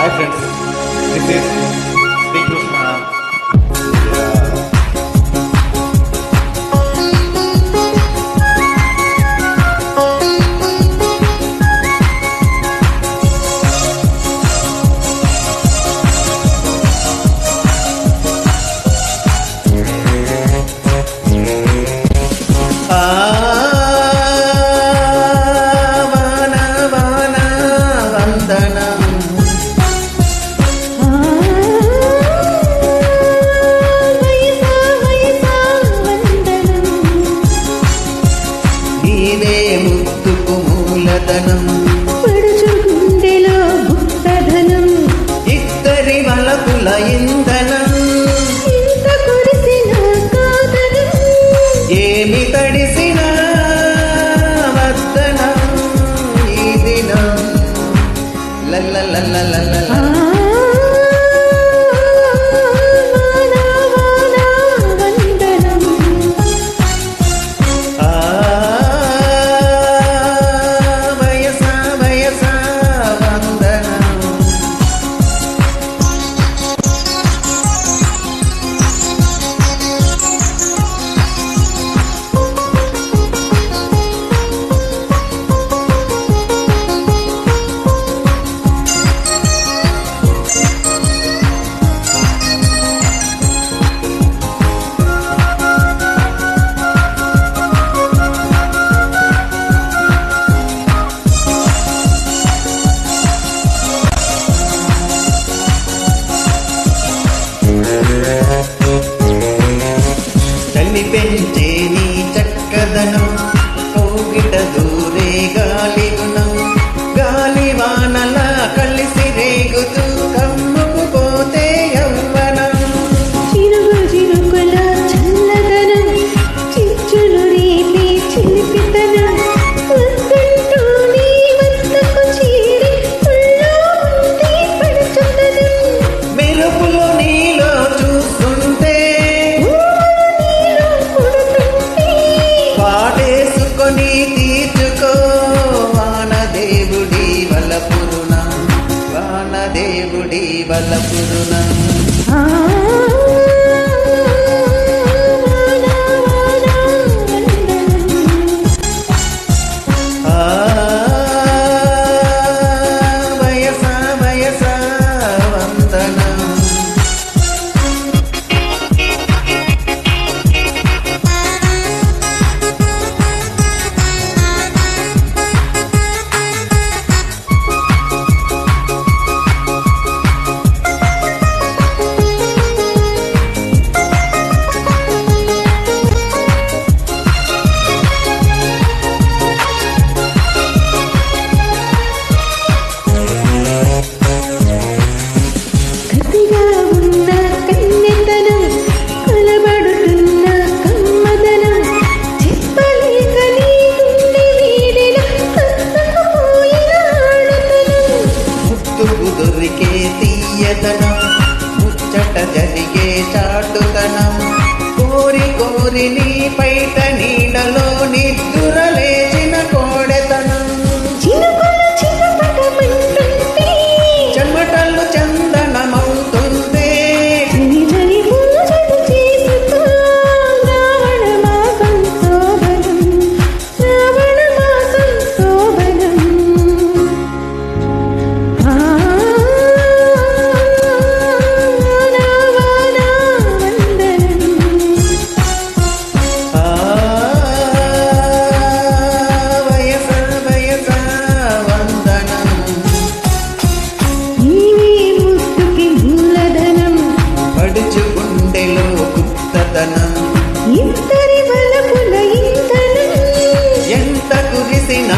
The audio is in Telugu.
Hi friends, this is Sri Krishna. ముత్తుకు మూలధనం పడుచు గుండెలో గుప్తధనం ఇద్దరి వలపుల ఇంధనం ఇంత కురిసిన కాదనం ఏమి తడిసిన వద్దనం ఈ దినం లల్లలల్లలల్ల పెంచే నీ చక్కదనం కోగిట దూరే గాలి గుణం గాలి వానలా కలిసి రేగుతూ కమ్ముకు పోతే యవ్వనం చిరుగు చిరుకుల చల్లదనం చిచ్చులు రేపే చిలిపితనం వద్దంటూ నీ వద్దకు చేరి ఉల్లో ఉంటే పడుచున్నదం మెరుపులు నీలో చూస్తుంటే పాడేసుకొని తీర్చుకో వానదేవుడి వలపురుణం వానదేవుడి వలపురుణం వయసా వయసా వందనం దొరికే తీయదనం ముచ్చట జరిగే చాటుతనం కోరి కోరి నీ పైట నీడలో నిద్దురలేచిన కోడెతనం చెమటలు చందనమవుతుందే పడుచు గుండెలో గుప్తదనం ఇంతరి వలపుల ఇంధనం ఎంత కురిసిన